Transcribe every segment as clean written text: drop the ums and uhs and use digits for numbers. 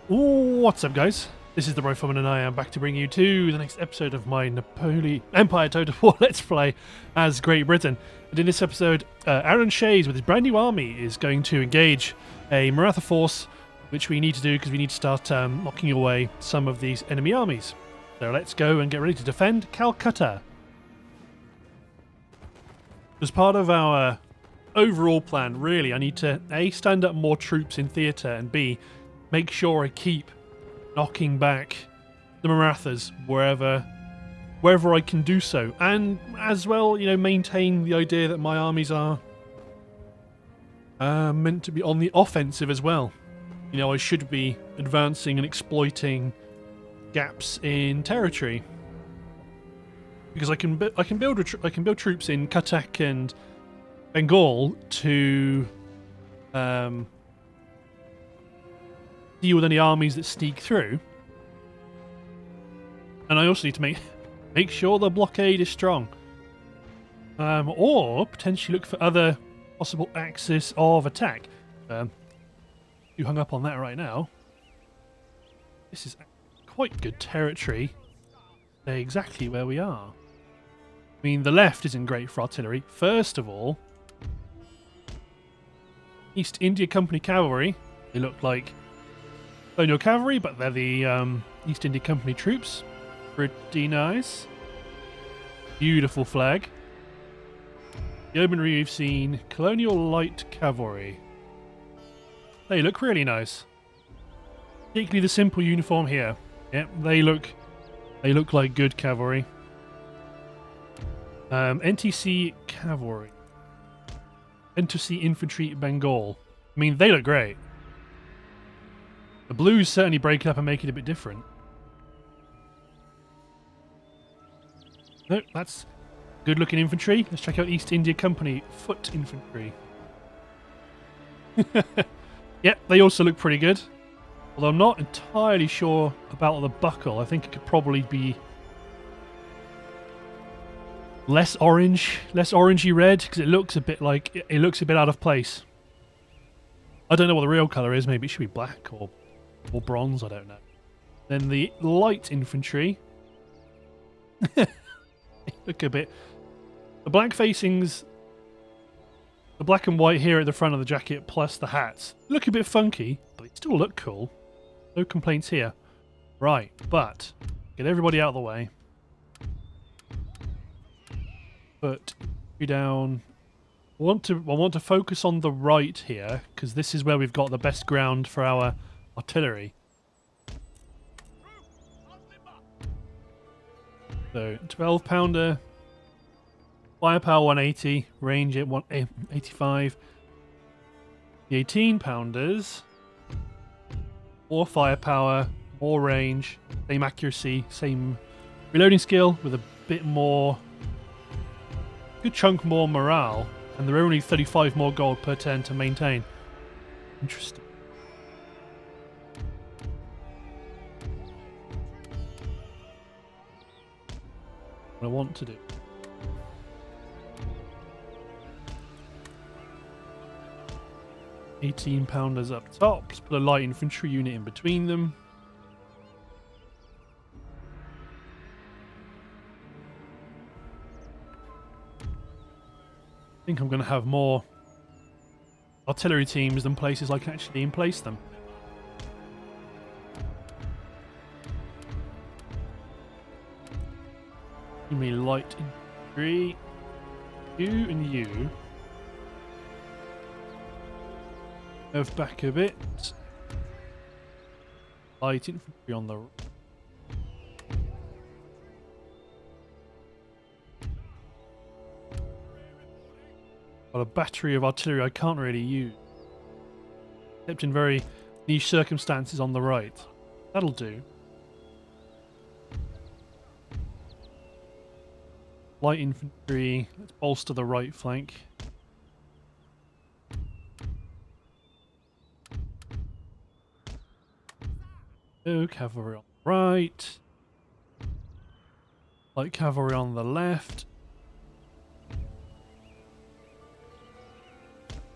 What's up, guys? This is the Rifleman, and I am back to bring you to the next episode of my Empire Total War Let's Play as Great Britain. And in this episode, Aaron Shays with his brand new army is going to engage a Maratha force, which we need to do because we need to start knocking away some of these enemy armies. So let's go and get ready to defend Calcutta. As part of our overall plan, really, I need to A, stand up more troops in theatre, and B, make sure I keep knocking back the Marathas wherever I can do so, and as well, you know, maintain the idea that my armies are meant to be on the offensive as well. You know, I should be advancing and exploiting gaps in territory because I can build troops in Cuttack and Bengal to deal with any armies that sneak through, and I also need to make sure the blockade is strong, or potentially look for other possible axis of attack. You hung up on that right now. This is quite good territory. They're exactly where we are. I mean, the left isn't great for artillery. First of all, East India Company cavalry. They look like colonial cavalry, but they're the East India Company troops. Pretty nice. Beautiful flag. The Yeomanry, we've seen colonial light cavalry. They look really nice. Particularly the simple uniform here. Yep, they look like good cavalry. NTC cavalry. NTC infantry Bengal. I mean, they look great. The blues certainly break it up and make it a bit different. No, that's good looking infantry. Let's check out East India Company foot infantry. Yep, they also look pretty good. Although I'm not entirely sure about the buckle. I think it could probably be less orangey red, because it looks a bit out of place. I don't know what the real colour is. Maybe it should be black or bronze, I don't know. Then the light infantry. Look a bit. The black facings, the black and white here at the front of the jacket plus the hats look a bit funky, but they still look cool. No complaints here. Right, but get everybody out of the way. Put you down. I want to focus on the right here, because this is where we've got the best ground for our artillery. So 12-pounder, firepower 180, range at 185. The 18-pounders, more firepower, more range, same accuracy, same reloading skill, with a bit more, good chunk more morale, and they're only 35 more gold per turn to maintain. Interesting. What I want to do. $18-pounders up top. Let's put a light infantry unit in between them. I think I'm going to have more artillery teams than places I can actually emplace them. Give me light infantry. You and you. Move back a bit. Light infantry on the right. Got a battery of artillery I can't really use, except in very niche circumstances on the right. That'll do. Light infantry. Let's bolster the right flank. Oh, cavalry on the right. Light cavalry on the left.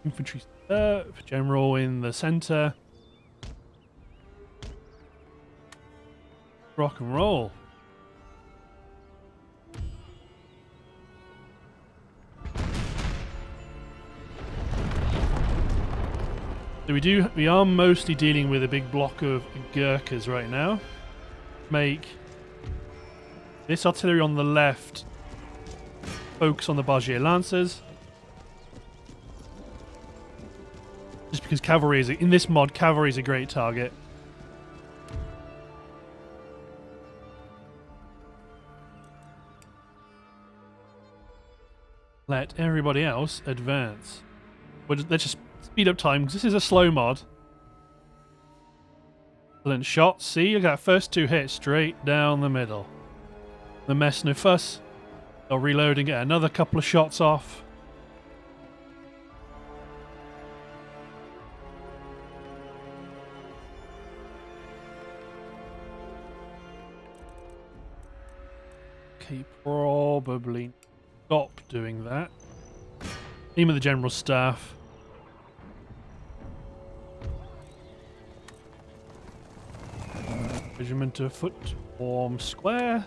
Infantry general in the centre. Rock and roll. So we are mostly dealing with a big block of Gurkhas right now. Make this artillery on the left focus on the Bargier Lancers. Just because cavalry is, in this mod, cavalry is a great target. Let everybody else advance. Let's just speed up time, because this is a slow mod. Excellent shot. See, you got first two hits straight down the middle. The mess no fuss. They'll reload and get another couple of shots off. Okay, probably stop doing that. Aim of the General Staff. Regiment of foot, form square.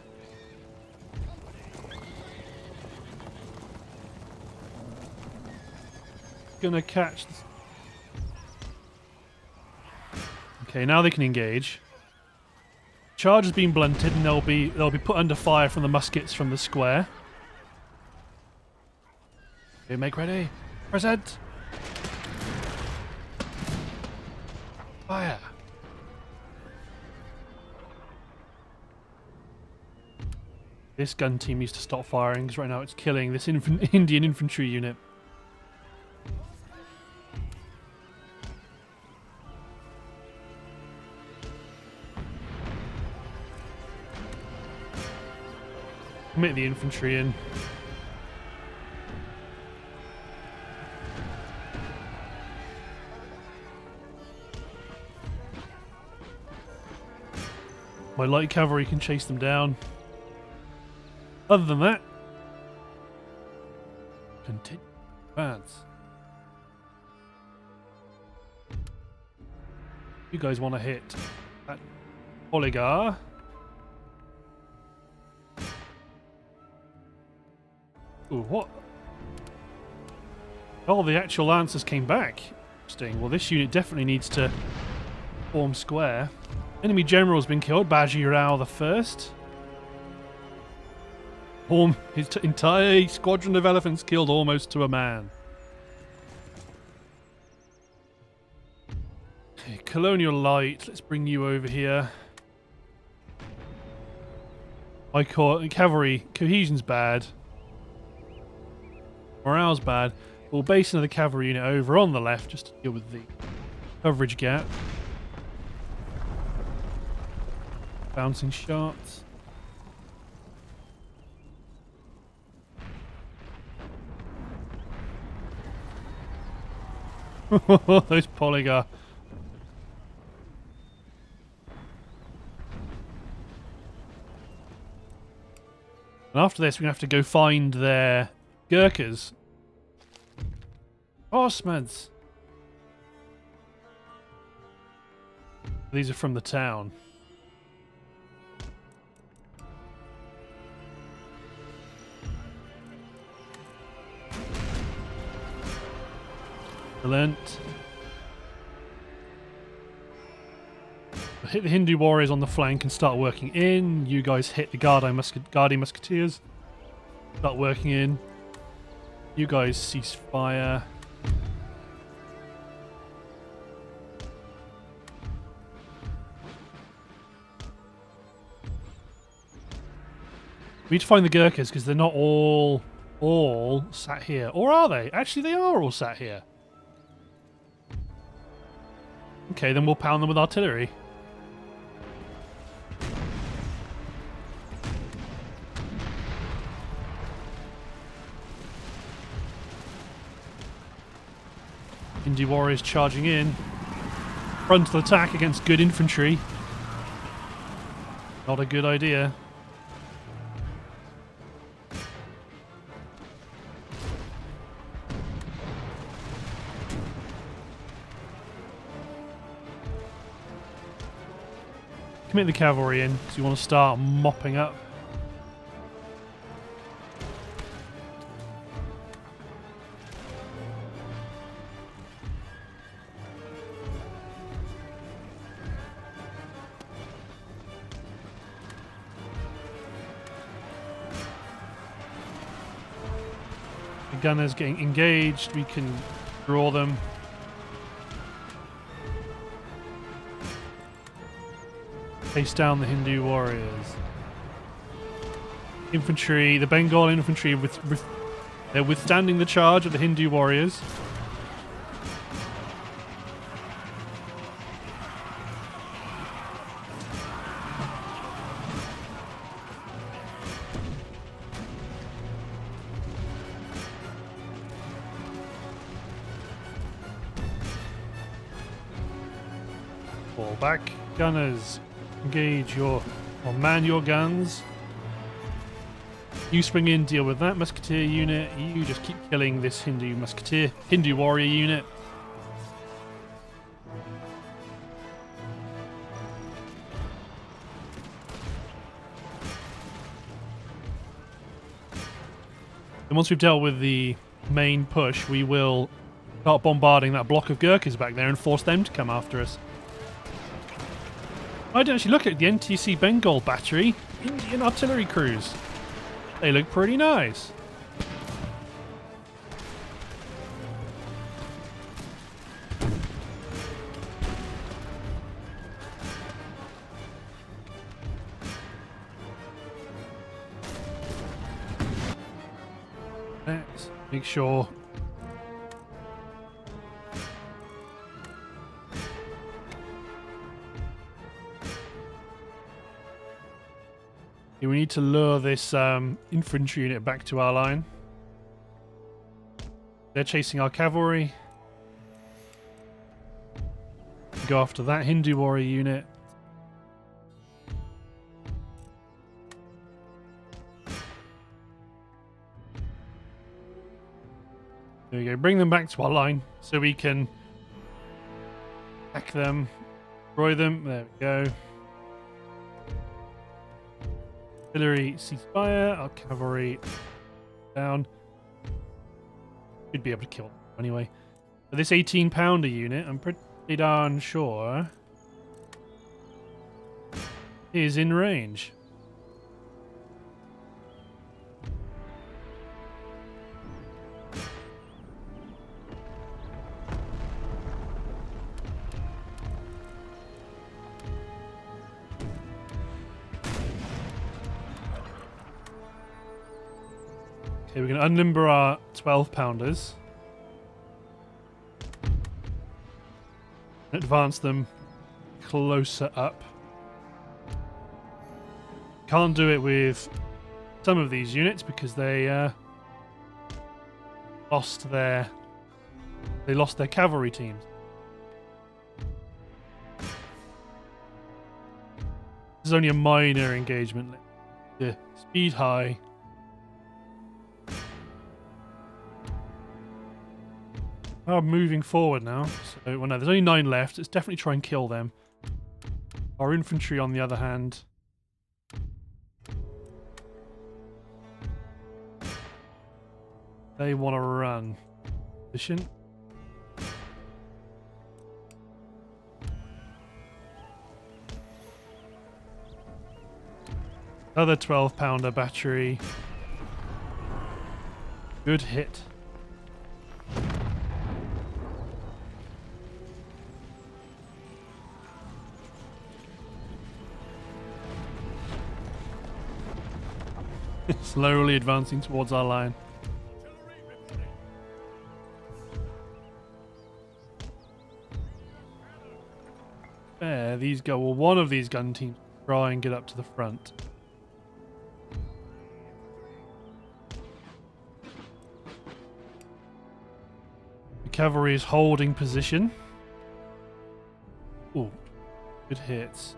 Gonna catch this. Okay, now they can engage. Charge has been blunted and they'll be put under fire from the muskets from the square. Okay, make ready. Present. Fire. This gun team needs to stop firing because right now it's killing this Indian infantry unit. Commit the infantry in. My light cavalry can chase them down. Other than that, continue advance. You guys want to hit that Oligar. Ooh, what? Oh, the actual Lancers came back. Interesting. Well, this unit definitely needs to form square. Enemy general's been killed. Baji Rao the First. His entire squadron of elephants killed almost to a man. Okay, Colonial Light. Let's bring you over here. I call it cavalry. Cohesion's bad. Morale's bad. We'll base another cavalry unit over on the left just to deal with the coverage gap. Bouncing shots. Those polygar. And after this, we're going to have to go find their Gurkhas. Horsemen's. These are from the town. Excellent. Hit the Hindu warriors on the flank and start working in. You guys hit the Guardi Musketeers. Start working in. You guys cease fire. We need to find the Gurkhas because they're not all sat here. Or are they? Actually, they are all sat here. Okay, then we'll pound them with artillery. Hindu warriors charging in. Frontal attack against good infantry. Not a good idea. Commit the cavalry in, because you want to start mopping up. The gunners getting engaged, we can draw them. Chase down the Hindu warriors. Infantry, the Bengal infantry, they're withstanding the charge of the Hindu warriors. Fall back, gunners. Engage or man your guns. You spring in, deal with that musketeer unit. You just keep killing this Hindu warrior unit. And once we've dealt with the main push, we will start bombarding that block of Gurkhas back there and force them to come after us. I didn't actually look at the NTC Bengal battery. Indian artillery crews. They look pretty nice. Let's make sure. We need to lure this infantry unit back to our line. They're chasing our cavalry. Go after that Hindu warrior unit. There we go. Bring them back to our line so we can attack them, destroy them. There we go. Artillery ceasefire, our cavalry down. Should be able to kill them anyway. But this 18-pounder unit, I'm pretty darn sure, is in range. Okay, we're going to unlimber our 12-pounders. Advance them closer up. Can't do it with some of these units because they lost their cavalry teams. This is only a minor engagement. The speed high. Are moving forward now. So, well, no, there's only 9 left. Let's definitely try and kill them. Our infantry, on the other hand, they want to run. Position. Other 12-pounder battery. Good hit. Slowly advancing towards our line. There, these go. Well, one of these gun teams try and get up to the front. The cavalry is holding position. Ooh, good hits.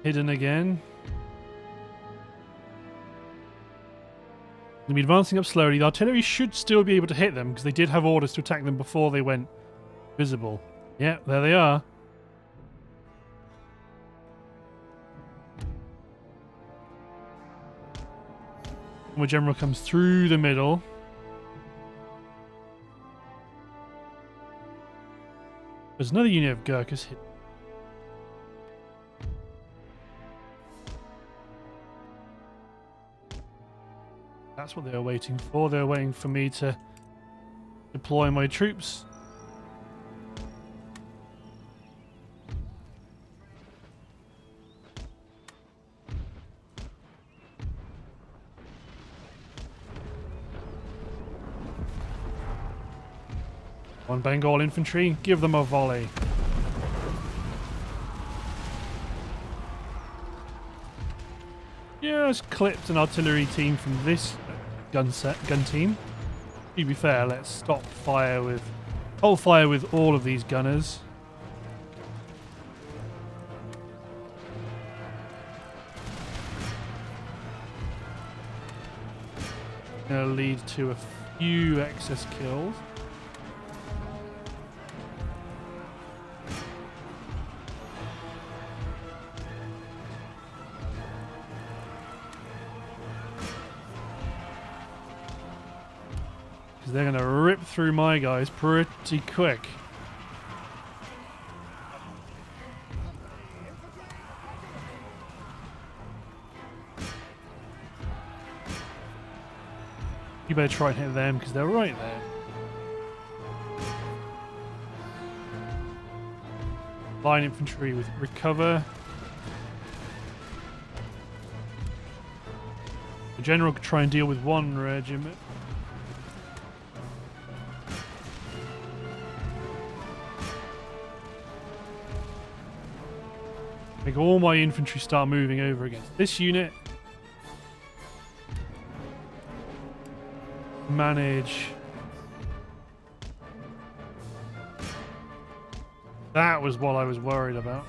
Hidden again. They'll be advancing up slowly. The artillery should still be able to hit them because they did have orders to attack them before they went visible. Yeah, there they are. My general comes through the middle. There's another unit of Gurkhas hit. That's what they were waiting for. They were waiting for me to deploy my troops. On Bengal infantry, give them a volley. Just clipped an artillery team from this gun team. To be fair, let's hold fire with all of these gunners. Gonna lead to a few excess kills. They're going to rip through my guys pretty quick. You better try and hit them because they're right there. Line infantry with recover. The general could try and deal with one regiment. Make all my infantry start moving over against this unit. Manage. That was what I was worried about.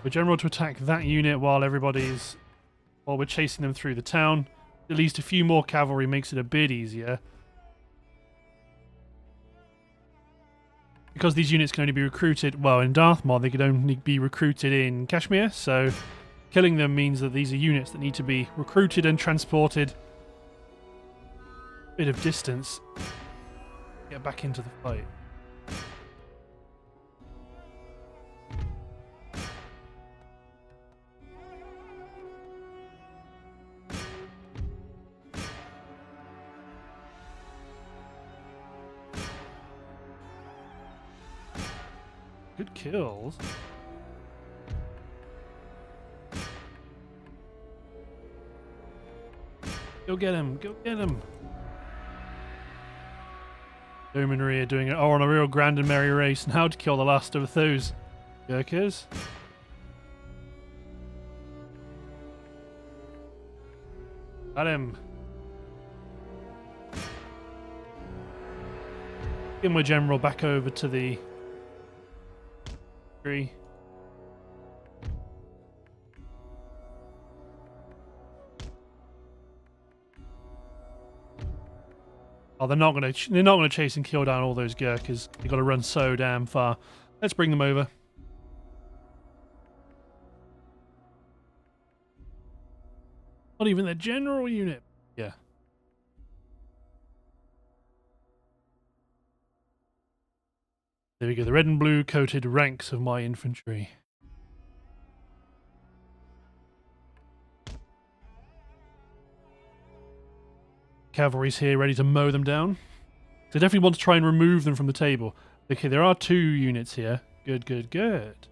The general to attack that unit while we're chasing them through the town. At least a few more cavalry makes it a bit easier. Because these units can only be recruited, well, in Darthmar they could only be recruited in Kashmir, so killing them means that these are units that need to be recruited and transported a bit of distance to get back into the fight. Good kills. Go get him! Go get him! Dominary are doing it on a real grand and merry race and how to kill the last of those Gurkhas. Got him. Get my general back over to the tree. Oh, they're not gonna chase and kill down all those Gurkhas. They've got to run so damn far. Let's bring them over. Not even their general unit. Yeah. There we go, the red and blue coated ranks of my infantry. Cavalry's here ready to mow them down. So I definitely want to try and remove them from the table. Okay, there are 2 units here. Good, good, good.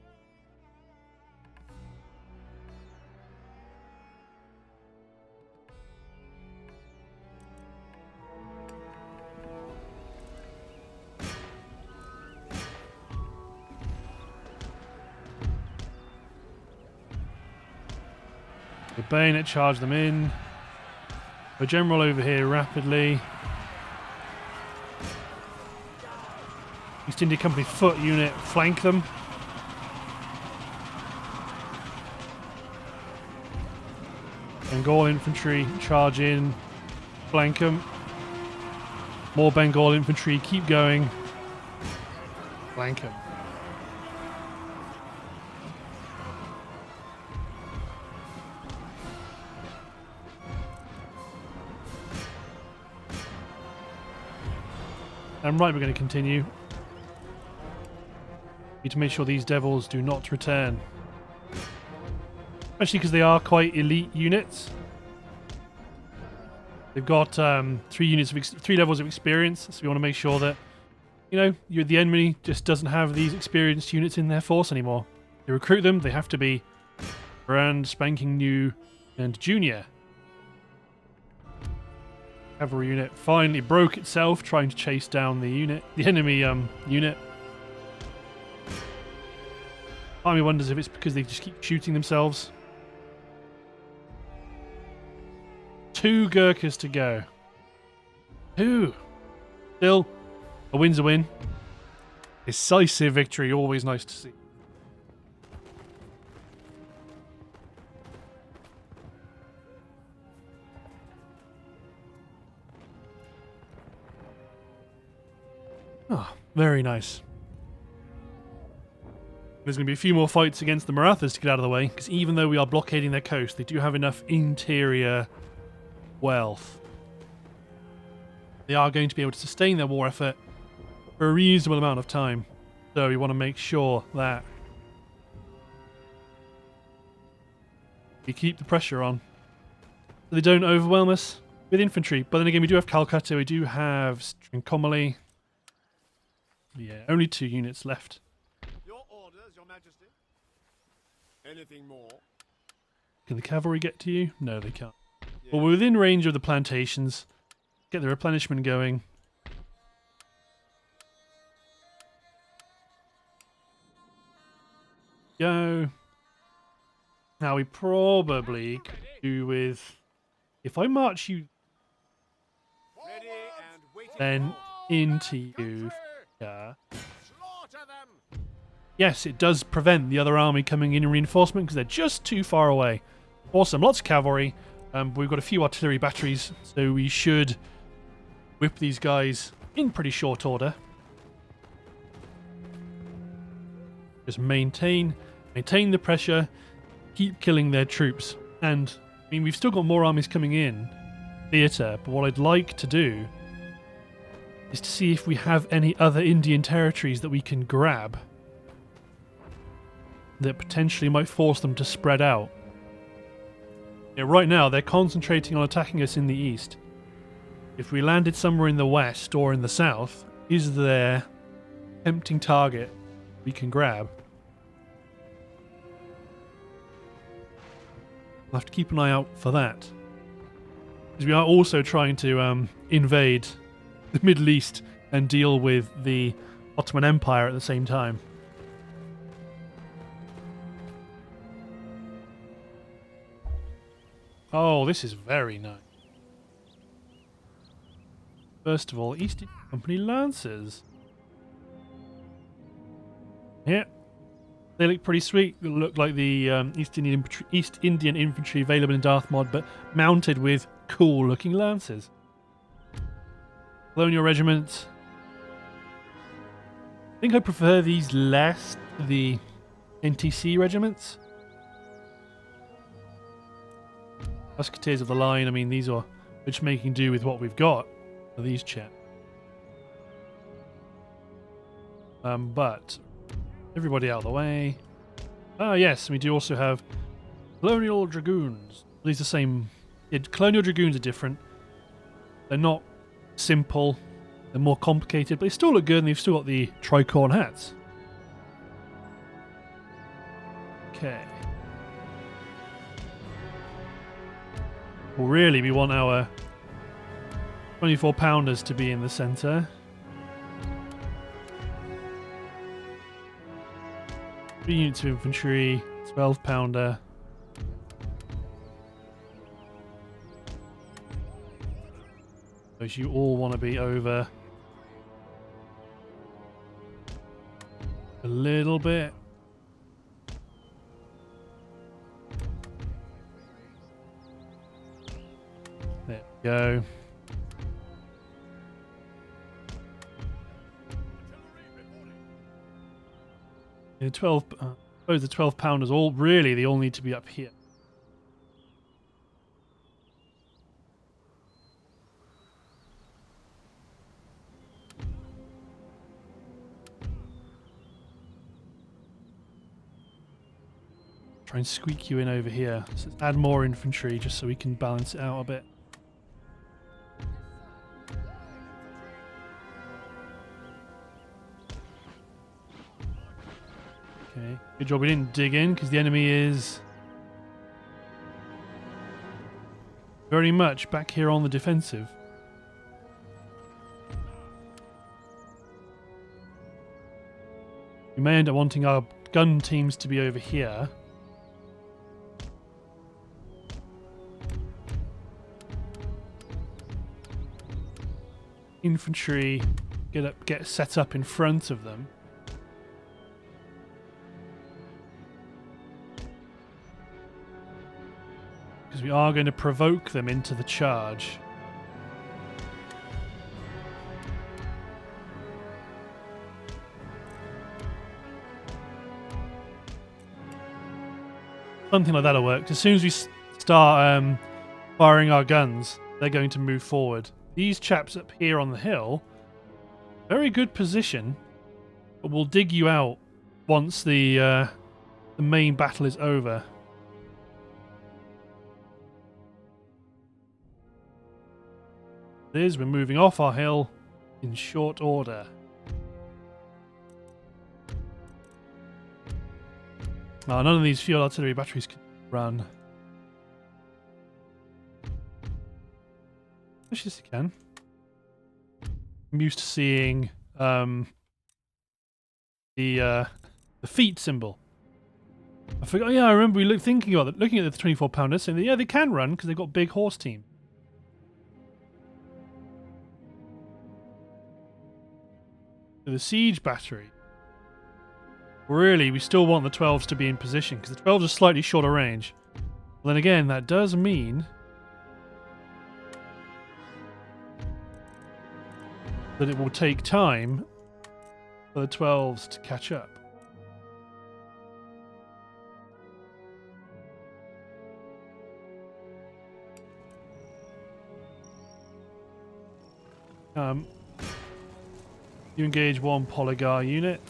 The bayonet charge them in. A general over here rapidly. East India Company foot unit, flank them. Bengal infantry, charge in, flank them. More Bengal infantry, keep going. Flank them. And right, we're going to continue. Need to make sure these devils do not return. Especially because they are quite elite units. They've got 3 levels of experience, so we want to make sure that, you know, the enemy just doesn't have these experienced units in their force anymore. They recruit them, they have to be brand spanking new and junior. Cavalry unit finally broke itself trying to chase down the enemy unit. Part of me wonders if it's because they just keep shooting themselves. 2 Gurkhas to go. 2. Still, a win's a win. Decisive victory, always nice to see. Ah, very nice. There's going to be a few more fights against the Marathas to get out of the way, because even though we are blockading their coast, they do have enough interior wealth. They are going to be able to sustain their war effort for a reasonable amount of time. So we want to make sure that we keep the pressure on, so they don't overwhelm us with infantry. But then again, we do have Calcutta, we do have Trincomalee. Yeah, only 2 units left. Your orders, Your Majesty. Anything more? Can the cavalry get to you? No, they can't. Yes. Well, we're within range of the plantations. Get the replenishment going. Go. Now we probably could do with, if I march you Ready and waiting. then into you. Yeah. Slaughter them. Yes, it does prevent the other army coming in reinforcement because they're just too far away. Awesome, lots of cavalry. We've got a few artillery batteries, so we should whip these guys in pretty short order. Just maintain the pressure, keep killing their troops. And, I mean, we've still got more armies coming in theatre, but what I'd like to do is to see if we have any other Indian territories that we can grab that potentially might force them to spread out. Yeah, right now, they're concentrating on attacking us in the east. If we landed somewhere in the west or in the south, is there a tempting target we can grab? We'll have to keep an eye out for that. Because we are also trying to invade the Middle East and deal with the Ottoman Empire at the same time. Oh, this is very nice. First of all, East India Company Lancers. Yeah, they look pretty sweet. They look like the East Indian infantry available in Darth Mod, but mounted with cool-looking lancers. Colonial Regiment. I think I prefer these less to the NTC regiments. Musketeers of the Line, I mean, these are just making do with what we've got for these chaps. But everybody out of the way. Ah, yes, we do also have Colonial Dragoons. These are the same. Yeah, Colonial Dragoons are different. They're not simple. They're more complicated, but they still look good, and they've still got the tricorn hats. Okay. Well, really, we want our 24-pounders to be in the centre. Three units of infantry, 12-pounder. Those you all want to be over a little bit. There we go. The 12, I suppose the 12-pounders all really, they all need to be up here. Try and squeak you in over here. So let's add more infantry just so we can balance it out a bit. Okay, good job we didn't dig in because the enemy is very much back here on the defensive. We may end up wanting our gun teams to be over here. Infantry get set up in front of them. Because we are going to provoke them into the charge. Something like that'll work. As soon as we start firing our guns, they're going to move forward. These chaps up here on the hill, very good position, but we'll dig you out once the main battle is over. We're moving off our hill in short order. Well, none of these field artillery batteries can run. Yes, you can. I'm used to seeing the feet symbol. I forgot. Yeah, I remember we thinking about it, looking at the 24-pounders, saying that, yeah, they can run because they've got big horse team. So the siege battery. Really, we still want the 12s to be in position because the 12s are slightly shorter range. But then again, that does mean that it will take time for the 12s to catch up. You engage one polygar unit.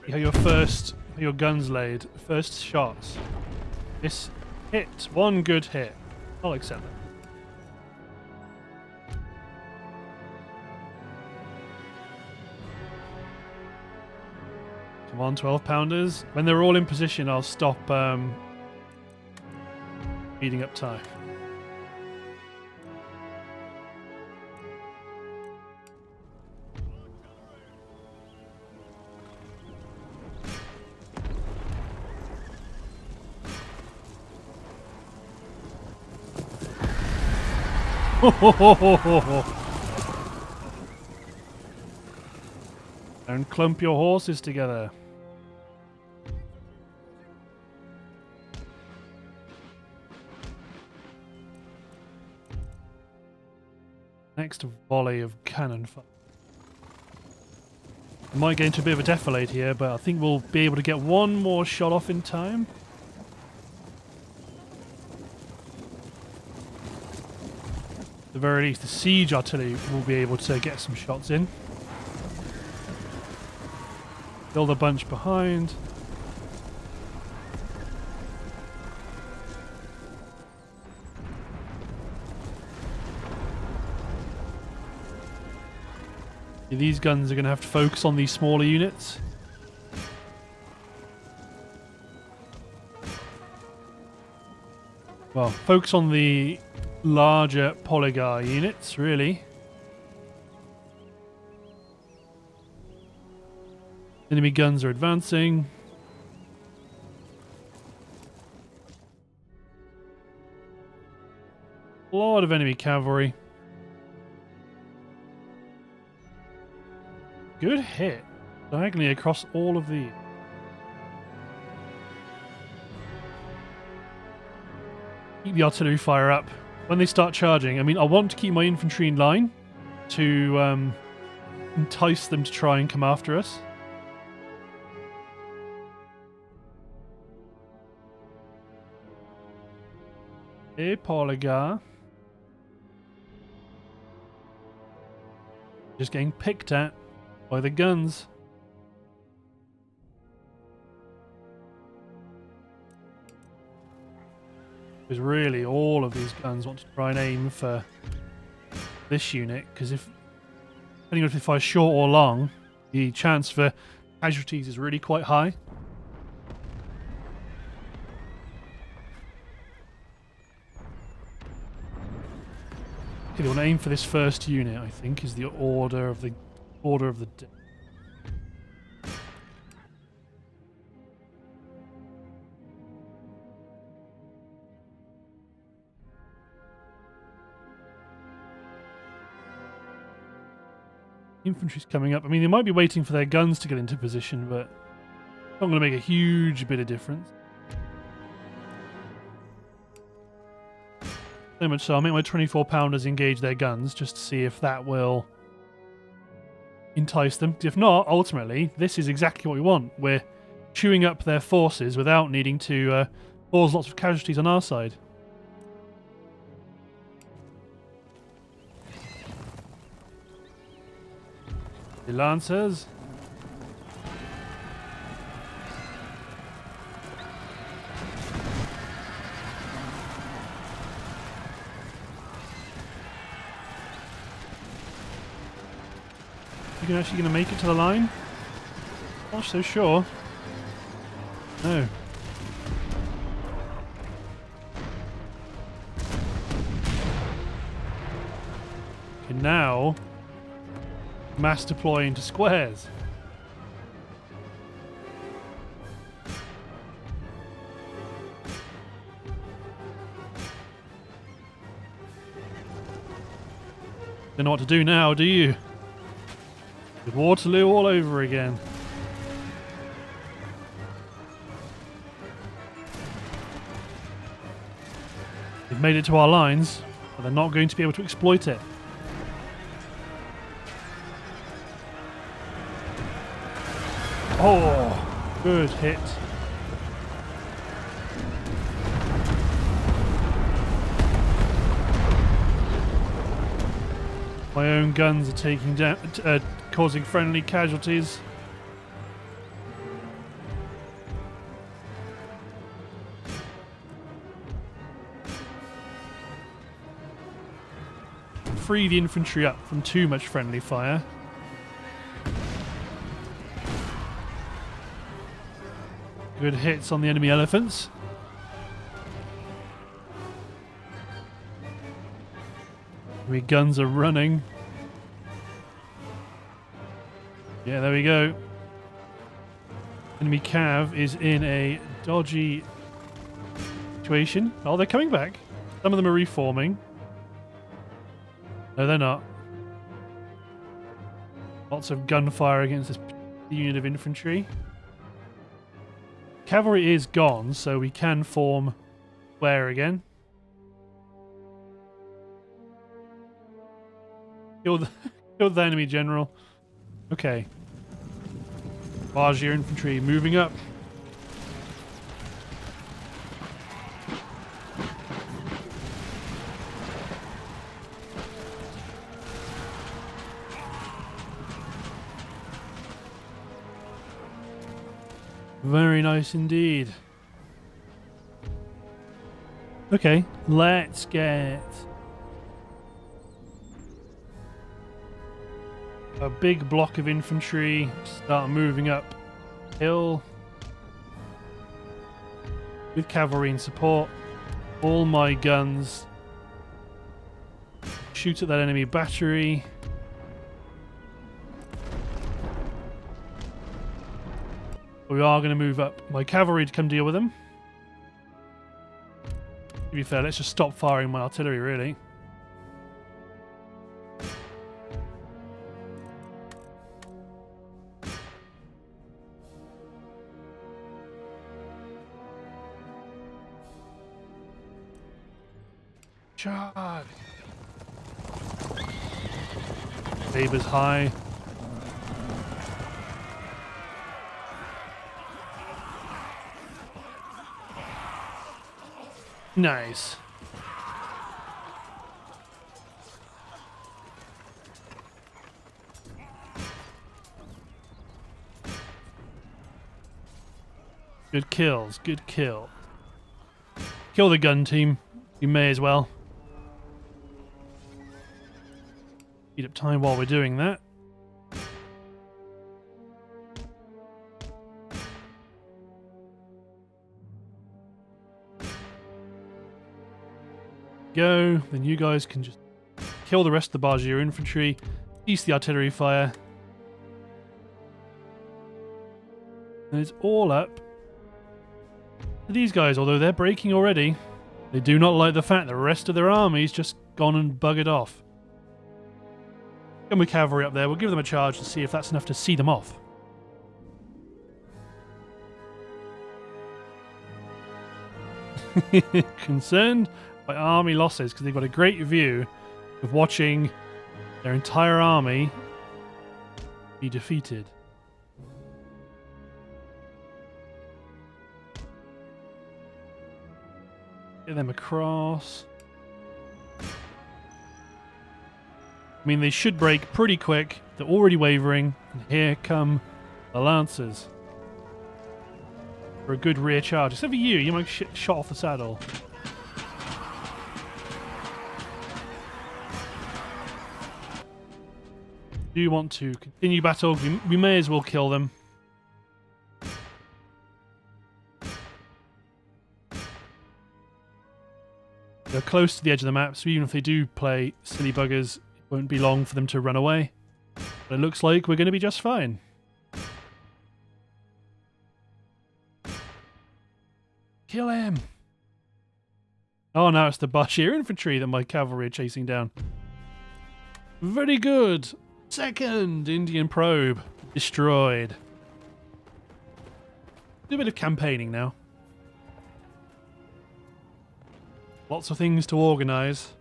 You have your guns laid. First shots. This hit. One good hit. I'll accept that. Come on, 12-pounders. When they're all in position, I'll stop speeding up time. Don't clump your horses together. Next volley of cannon fire. I might get into a bit of a defilade here, but I think we'll be able to get one more shot off in time. At the very least, the siege artillery will be able to get some shots in. Build a bunch behind. These guns are going to have to focus on these smaller units. Well, focus on the larger polygar units, really. Enemy guns are advancing. A lot of enemy cavalry. Good hit. Diagonally across all of these. Keep the artillery fire up. When they start charging, I mean, I want to keep my infantry in line to entice them to try and come after us. Hey, polygar. Just getting picked at by the guns. Because really, all of these guns want to try and aim for this unit. Because depending on if they fire short or long, the chance for casualties is really quite high. Okay, they want to aim for this first unit, I think, is the order of the day. Infantry's coming up. I mean, they might be waiting for their guns to get into position, but it's not going to make a huge bit of difference. So much so, I'll make my 24-pounders engage their guns just to see if that will entice them. If not, ultimately, this is exactly what we want. We're chewing up their forces without needing to cause lots of casualties on our side. The Lancers. You actually going to make it to the line? Not so sure. No. Okay, now mass deploy into squares. Don't know what to do now, do you? With Waterloo all over again. They've made it to our lines, but they're not going to be able to exploit it. Oh, good hit. My own guns are taking down, causing friendly casualties. Free the infantry up from too much friendly fire. Good hits on the enemy elephants. My guns are running. Yeah, there we go. Enemy cav is in a dodgy situation. Oh, they're coming back. Some of them are reforming. No, they're not. Lots of gunfire against this unit of infantry. Cavalry is gone, so we can form square again. Killed the enemy general. Okay. Bargier infantry moving up. Very nice indeed. Okay, let's get a big block of infantry, start moving up hill with cavalry in support. All my guns shoot at that enemy battery. We are going to move up my cavalry to come deal with them. To be fair, let's just stop firing my artillery, really. Charge! Sabers high. Nice. Good kills, good kill. Kill the gun team. You may as well. Speed up time while we're doing that. Go. Then you guys can just kill the rest of the Bargier infantry. Cease the artillery fire. And it's all up to these guys, although they're breaking already. They do not like the fact the rest of their army's just gone and buggered off. Come with cavalry up there. We'll give them a charge to see if that's enough to see them off. Concerned by army losses because they've got a great view of watching their entire army be defeated. Get them across. I mean, they should break pretty quick. They're already wavering. And here come the Lancers. For a good rear charge. Except for you. You might get shot off the saddle. Do you want to continue battle? We may as well kill them. They're close to the edge of the map, so even if they do play silly buggers, it won't be long for them to run away. But it looks like we're going to be just fine. Kill him! Oh, now it's the Bashir infantry that my cavalry are chasing down. Very good! Second Indian probe destroyed. Do a bit of campaigning now. Lots of things to organise.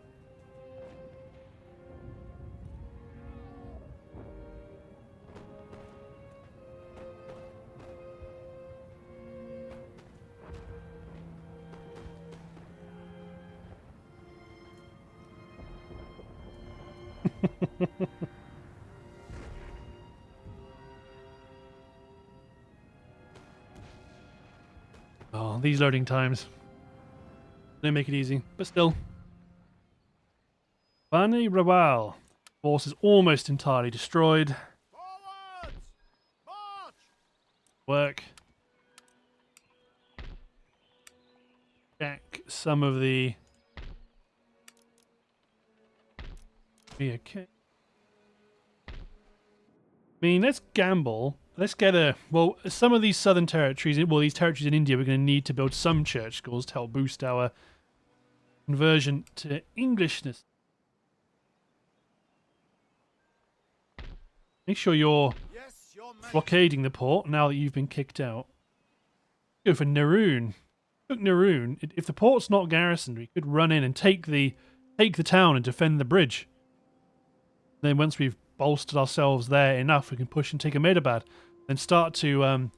Oh, these loading times. They make it easy, but still. Bani Rawal. Force is almost entirely destroyed. Forwards! March! Work. Check some of the... Okay. I mean, let's gamble. Let's get a... Well, some of these southern territories, well, these territories in India, we're going to need to build some church schools to help boost our conversion to Englishness. Make sure you're Yes, Your Majesty. blockading the port now that you've been kicked out. Go for Naroon. Took Naroon. If the port's not garrisoned, we could run in and take the town and defend the bridge. Then once we've bolstered ourselves there enough, we can push and take Ahmedabad. Then start to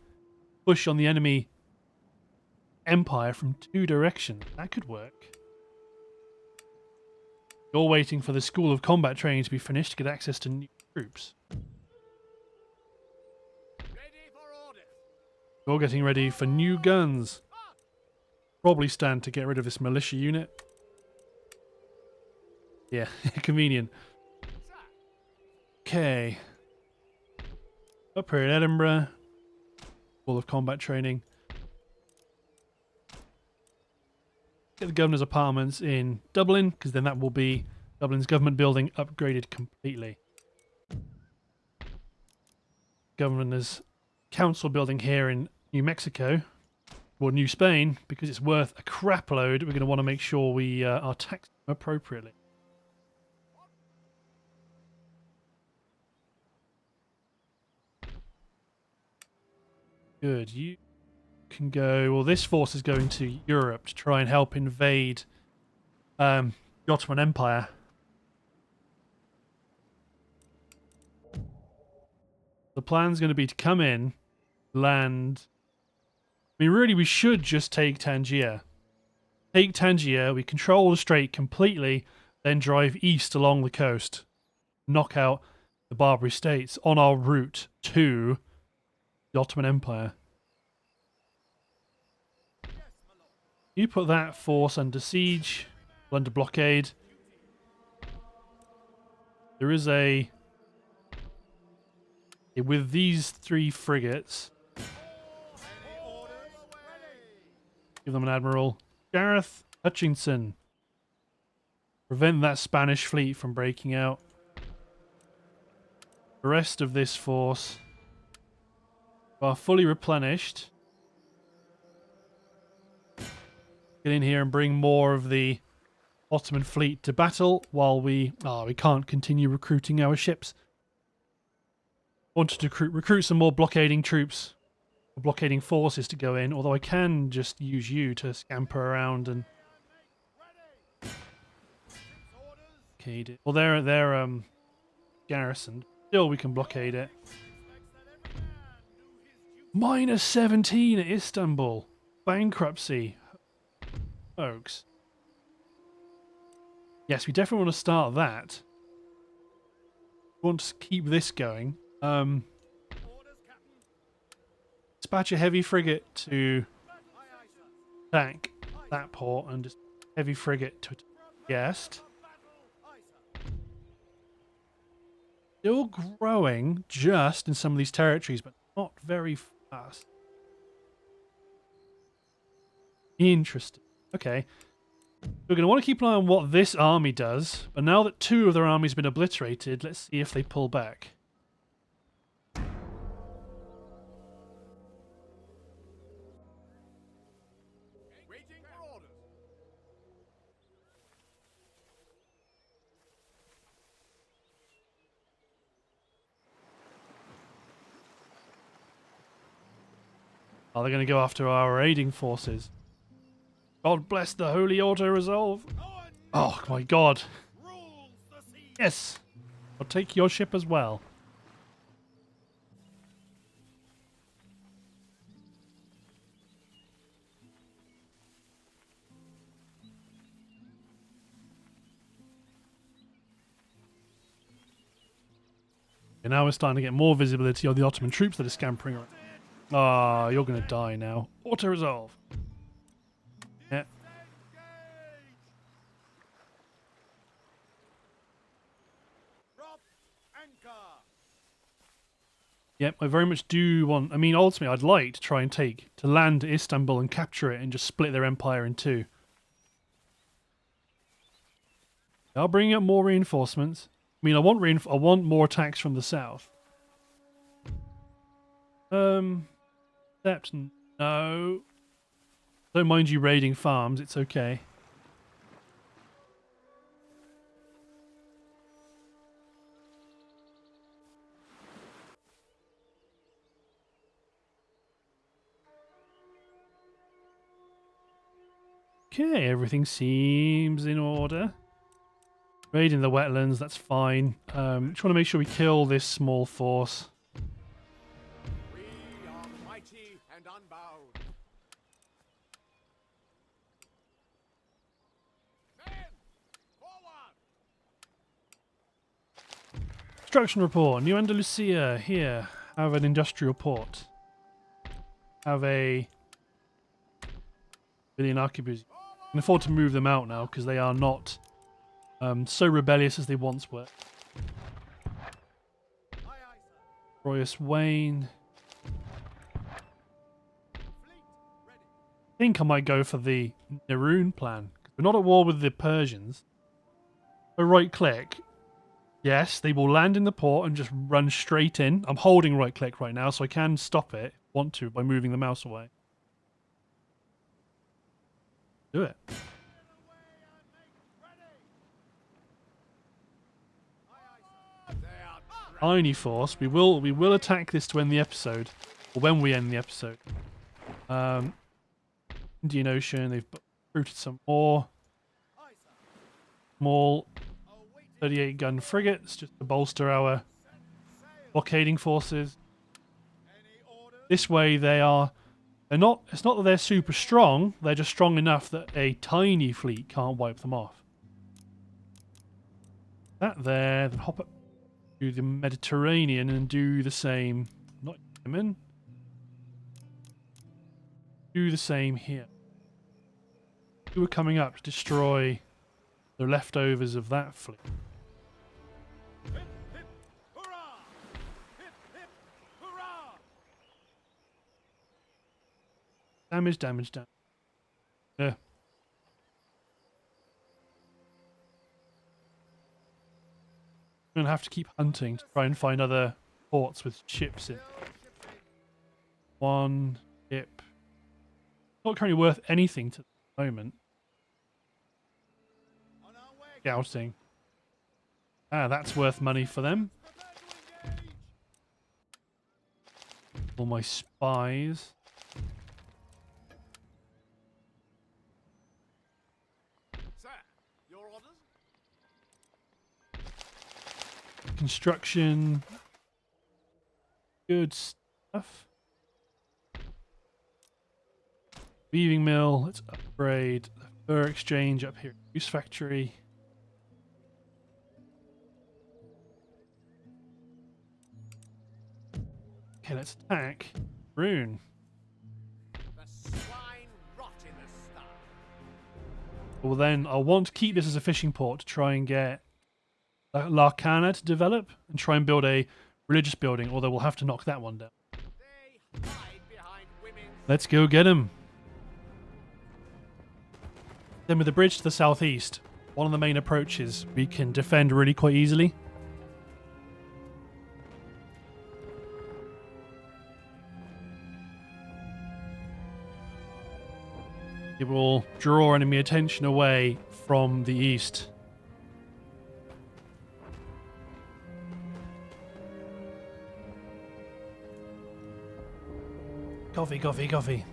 push on the enemy empire from two directions. That could work. You're waiting for the School of Combat Training to be finished to get access to new troops. Ready for orders. You're getting ready for new guns. Probably stand to get rid of this militia unit. Yeah, convenient. Okay. Up here in Edinburgh. School of Combat Training. Get the governor's apartments in Dublin, because then that will be Dublin's government building upgraded completely. Governor's council building here in New Mexico, or New Spain, because it's worth a crap load. We're going to want to make sure we are taxed appropriately. Good. You can go... Well, this force is going to Europe to try and help invade the Ottoman Empire. The plan's going to be to come in, land... I mean, really, we should just take Tangier. Take Tangier, we control the strait completely, then drive east along the coast. Knock out the Barbary states on our route to the Ottoman Empire. Yes, my lord. You put that force under siege, under blockade. There is a... With these 3 frigates, give them an admiral. Gareth Hutchinson. Prevent that Spanish fleet from breaking out. The rest of this force are fully replenished. Get in here and bring more of the Ottoman fleet to battle while we can't continue recruiting our ships. Wanted to recruit some more blockading troops, or blockading forces to go in, although I can just use you to scamper around and blockade it. Well, they're garrisoned. Still, we can blockade it. Minus 17 at Istanbul. Bankruptcy. Folks. Yes, we definitely want to start that. We want to keep this going. Dispatch a heavy frigate to attack that port and just heavy frigate to attack Guest. Still growing just in some of these territories, but not very fast. Interesting. Okay. We're going to want to keep an eye on what this army does, but now that 2 of their armies have been obliterated, let's see if they pull back. Waiting for orders. Are they going to go after our raiding forces? God bless the Holy Auto Resolve. Oh my god. Yes. I'll take your ship as well. And now we're starting to get more visibility of the Ottoman troops that are scampering around. Ah, you're going to die now. Auto resolve. Yeah. Drop anchor. Yep, I very much do want... I mean, ultimately, I'd like to try and to land Istanbul and capture it and just split their empire in 2. I'll bring up more reinforcements. I mean, I want more attacks from the south. Except no. Don't mind you raiding farms, it's okay. Okay, everything seems in order. Raiding the wetlands, that's fine. Just want to make sure we kill this small force. We are mighty and unbowed. Men, forward! Construction report. New Andalusia. Here. Have an industrial port. Have a billion arquebusiers. I can afford to move them out now because they are not so rebellious as they once were. Royus Wayne. I think I might go for the Nerun plan. We're not at war with the Persians. So right click. Yes, they will land in the port and just run straight in. I'm holding right click right now, so I can stop it, want to, by moving the mouse away. Do it. Tiny force. We will attack this to end the episode, or when we end the episode. Indian Ocean. They've recruited some more small 38 gun frigates just to bolster our blockading forces. This way they're not. It's not that they're super strong. They're just strong enough that a tiny fleet can't wipe them off. That there. Then hop up to the Mediterranean and do the same. Not Yemen. Do the same here. who were coming up to destroy the leftovers of that fleet. Hip, hip, hurrah! Hip, hip, hurrah! Damage, damage, damage. Yeah. I'm gonna have to keep hunting to try and find other ports with ships in. One ship. Not currently worth anything to the moment. On our way. Scouting. Ah, that's worth money for them. Prepare to engage. All my spies. Sir, your orders? Construction. Good stuff. Weaving mill. Let's upgrade the fur exchange up here. Goose factory. Okay, let's attack Rune. The swine rot in the sty. Well, then I'll want to keep this as a fishing port to try and get Larcana to develop and try and build a religious building, although we'll have to knock that one down. They hide behind women's. Let's go get him. Then with the bridge to the southeast, one of the main approaches, we can defend really quite easily. It will draw enemy attention away from the east. Coffee, coffee, coffee.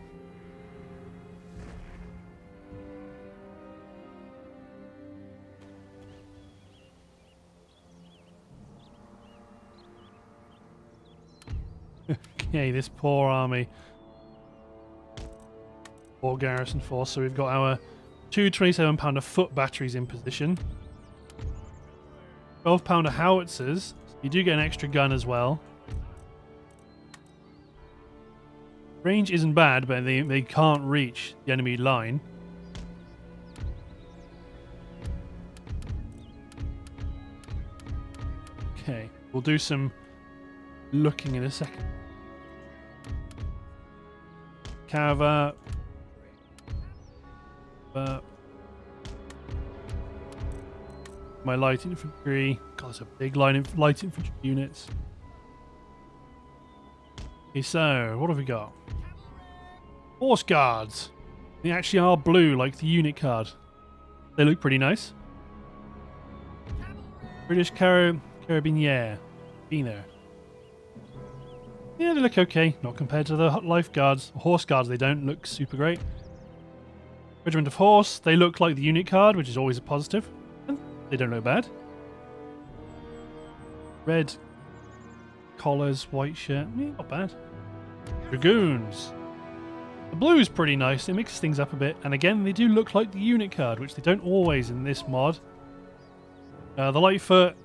Okay, this poor army. Poor garrison force. So we've got our two 27-pounder foot batteries in position. 12-pounder howitzers. So you do get an extra gun as well. Range isn't bad, but they can't reach the enemy line. Okay, we'll do some looking in a second. Cava. My light infantry. God, that's a big line of light infantry units. Okay, so what have we got? Horse guards. They actually are blue, like the unit card. They look pretty nice. British Carabinieri. Bino. Yeah, they look okay. Not compared to the life guards. Horse guards, they don't look super great. Regiment of Horse. They look like the unit card, which is always a positive. And they don't look bad. Red collars, white shirt. Yeah, not bad. Dragoons. The blue is pretty nice. It mixes things up a bit. And again, they do look like the unit card, which they don't always in this mod. The Lightfoot.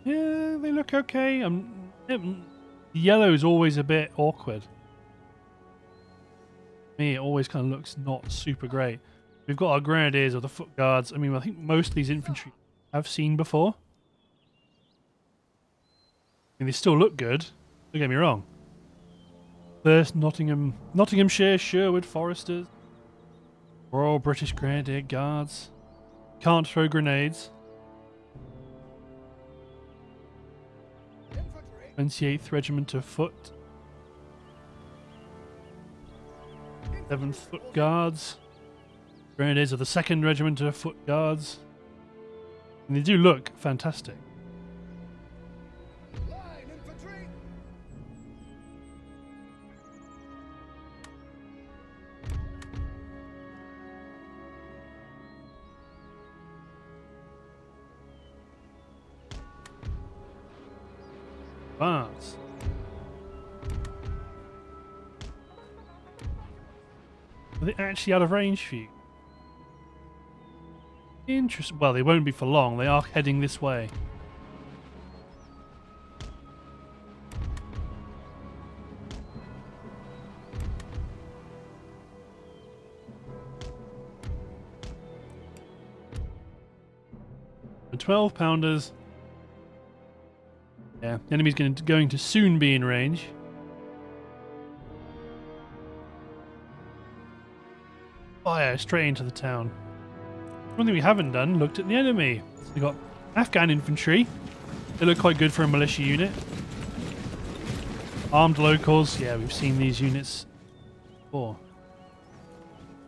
Yeah, they look okay. The yellow is always a bit awkward. Me, it always kind of looks not super great. We've got our grenadiers or the foot guards. I mean, I think most of these infantry I've seen before. I mean, they still look good. Don't get me wrong. First, Nottinghamshire, Sherwood Foresters. Royal British Grenadier Guards. Can't throw grenades. 28th Regiment of Foot. 7th Foot Guards. Grenadiers of the 2nd Regiment of Foot Guards. And they do look fantastic. Line infantry. Advance. Are they actually out of range for you? Interesting. Well, they won't be for long. They are heading this way. 12 pounders. Yeah, the enemy's going to soon be in range. Fire straight into the town. One thing we haven't done, looked at the enemy. So we got Afghan infantry. They look quite good for a militia unit. Armed locals. Yeah, we've seen these units before.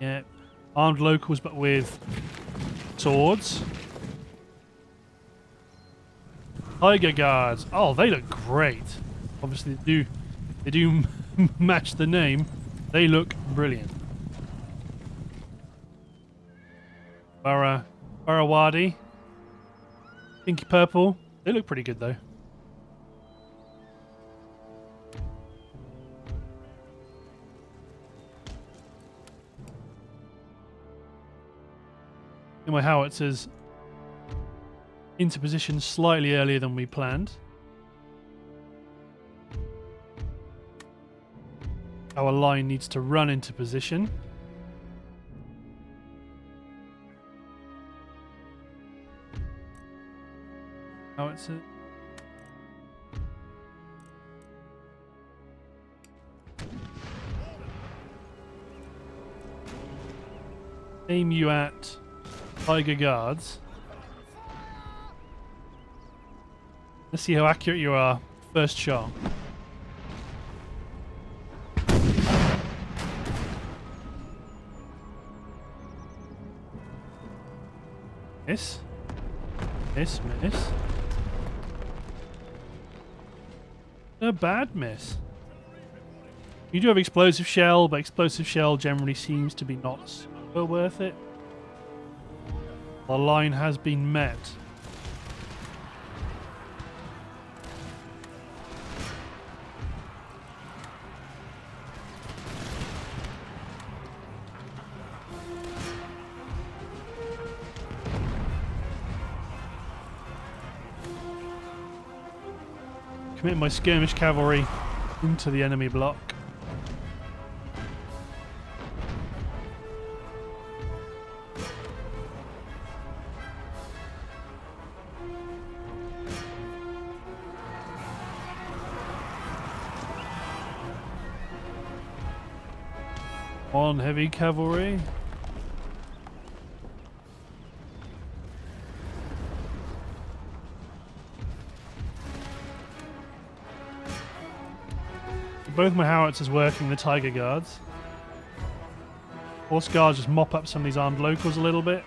Yeah, armed locals, but with swords. Tiger guards. Oh, they look great. Obviously, they do match the name. They look brilliant. Barawadi. Pinky purple. They look pretty good though. And my howitzers into position slightly earlier than we planned. Our line needs to run into position. Howitzer. Aim you at Tiger Guards. Let's see how accurate you are. First shot. Miss. Miss, miss. A bad miss. You do have explosive shell, but explosive shell generally seems to be not super worth it. The line has been met. Commit my skirmish cavalry into the enemy block. On heavy cavalry. Both my howitzers working the Tiger Guards. Horse Guards just mop up some of these armed locals a little bit.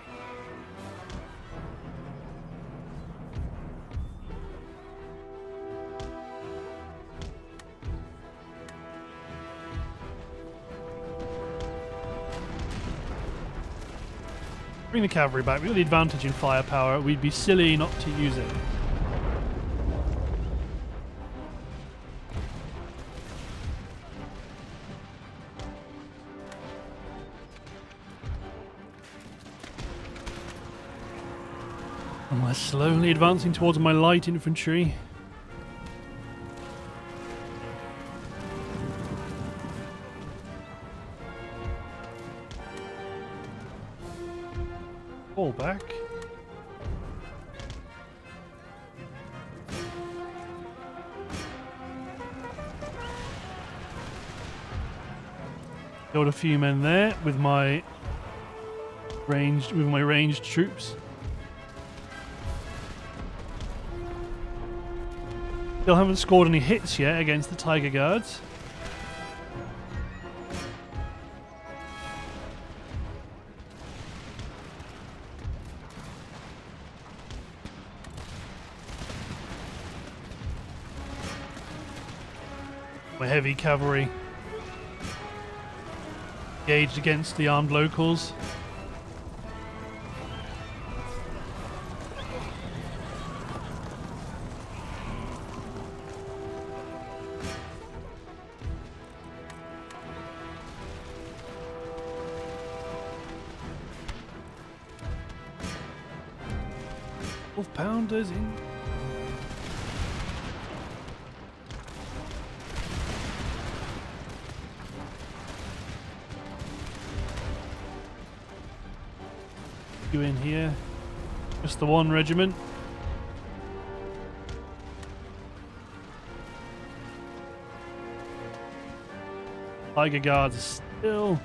Bring the cavalry back. We've got the advantage in firepower. We'd be silly not to use it. And we're slowly advancing towards my light infantry. Fall back. Killed a few men there with my ranged troops. Still haven't scored any hits yet against the Tiger Guards. My heavy cavalry engaged against the armed locals. Pounders in. You in here? Just the one regiment. Tiger Guards are still...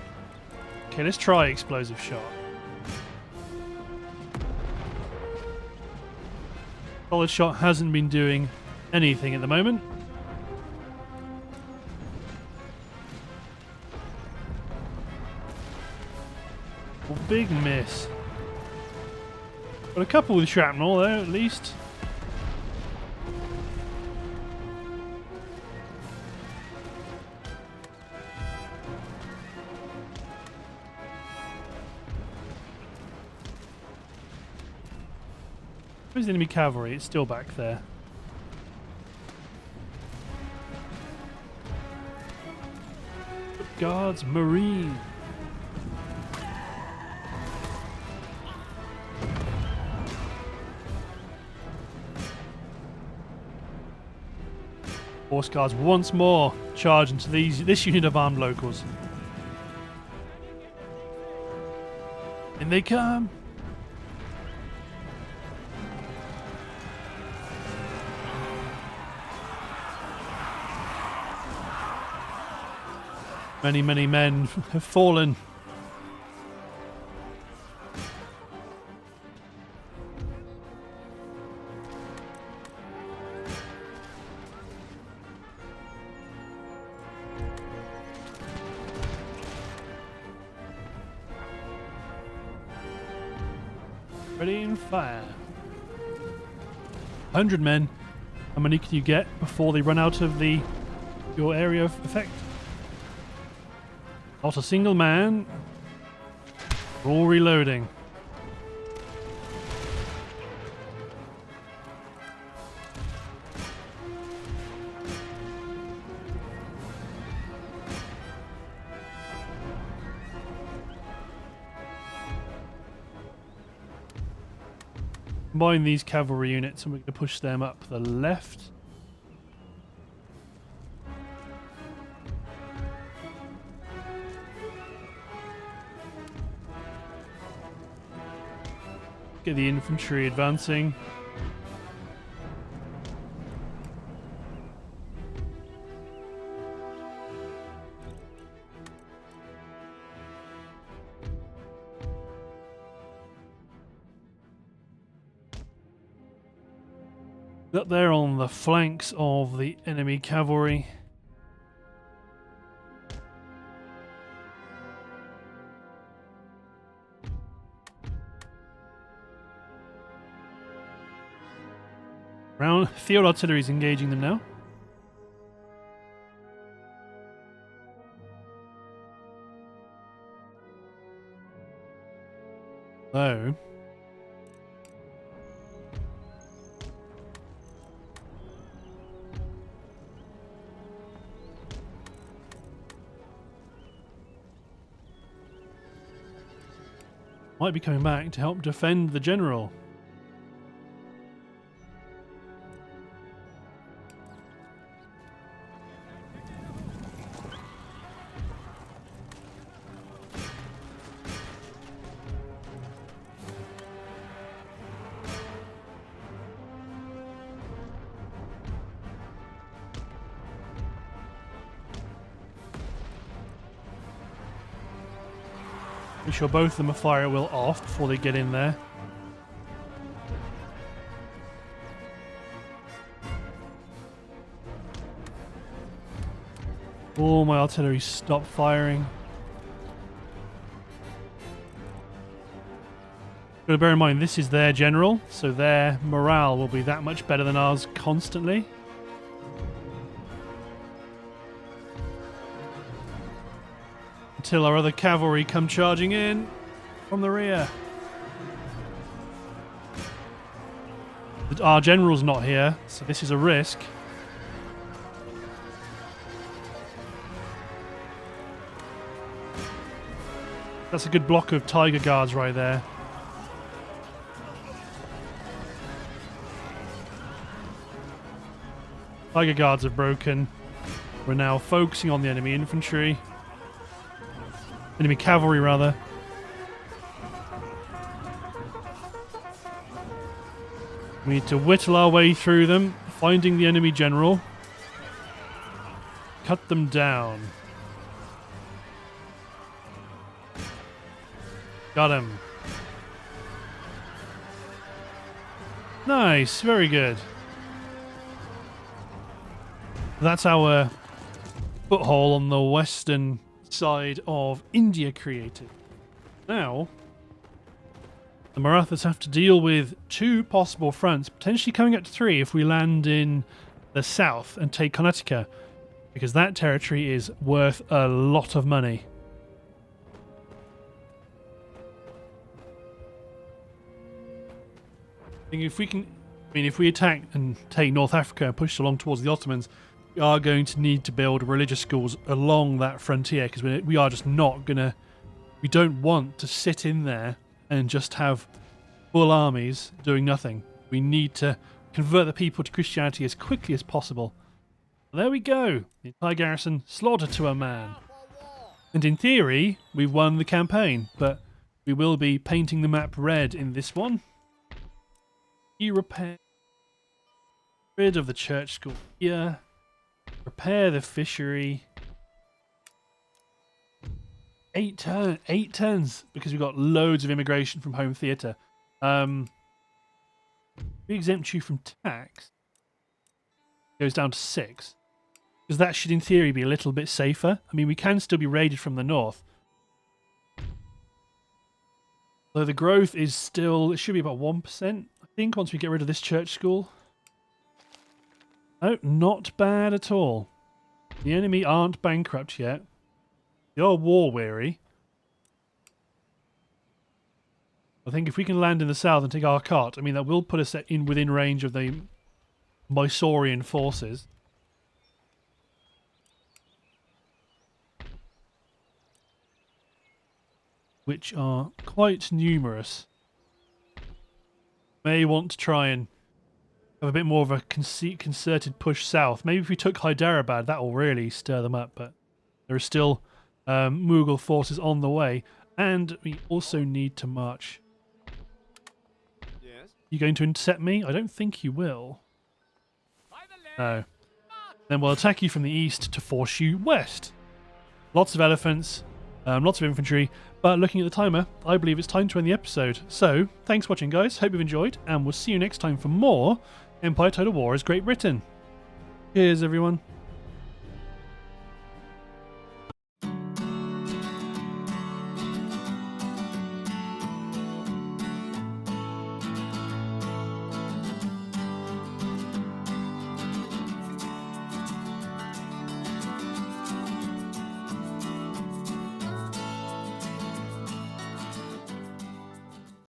Okay, let's try explosive shot. Solid shot hasn't been doing anything at the moment. Well, big miss. Got a couple with shrapnel though, at least. Where's the enemy cavalry? It's still back there. Guards, Marine. Horse Guards once more charge into this unit of armed locals. In they come. Many, many men have fallen. Ready and fire. 100 men. How many can you get before they run out of your area of effect? Not a single man. We're all reloading. Combine these cavalry units and we're going to push them up the left. Get the infantry advancing. Up there on the flanks of the enemy cavalry. Field artillery is engaging them now. So might be coming back to help defend the general. Make sure both of them are fire at will off before they get in there. All my artillery stop firing. Gotta bear in mind this is their general, so their morale will be that much better than ours constantly. Until our other cavalry come charging in from the rear. Our general's not here, so this is a risk. That's a good block of Tiger Guards right there. Tiger Guards are broken. We're now focusing on the enemy infantry. Enemy cavalry, rather. We need to whittle our way through them, finding the enemy general. Cut them down. Got him. Nice, very good. That's our foothold on the western side of India created. Now, the Marathas have to deal with 2 possible fronts, potentially coming up to 3 if we land in the south and take Karnataka, because that territory is worth a lot of money. I think if we can, if we attack and take North Africa and push along towards the Ottomans, we are going to need to build religious schools along that frontier, because we are just not gonna. We don't want to sit in there and just have full armies doing nothing. We need to convert the people to Christianity as quickly as possible. There we go. The entire garrison slaughtered to a man. And in theory, we've won the campaign, but we will be painting the map red in this one. You repair. Rid of the church school here. Repair the fishery. 8 turns because we've got loads of immigration from home theatre. We exempt you from tax. Goes down to 6. Because that should in theory be a little bit safer. I mean, we can still be raided from the north. So the growth is still, it should be about 1%, I think, once we get rid of this church school. No, not bad at all. The enemy aren't bankrupt yet. They are war weary. I think if we can land in the south and take Arcot, I mean, that will put us in within range of the Mysorean forces. Which are quite numerous. May want to try and have a bit more of a concerted push south. Maybe if we took Hyderabad, that will really stir them up, but there are still Mughal forces on the way, and we also need to march. Yes. You going to intercept me? I don't think you will. No. Then we'll attack you from the east to force you west. Lots of elephants, lots of infantry, but looking at the timer, I believe it's time to end the episode. So, thanks for watching, guys. Hope you've enjoyed, and we'll see you next time for more Empire Total War as Great Britain. Cheers, everyone.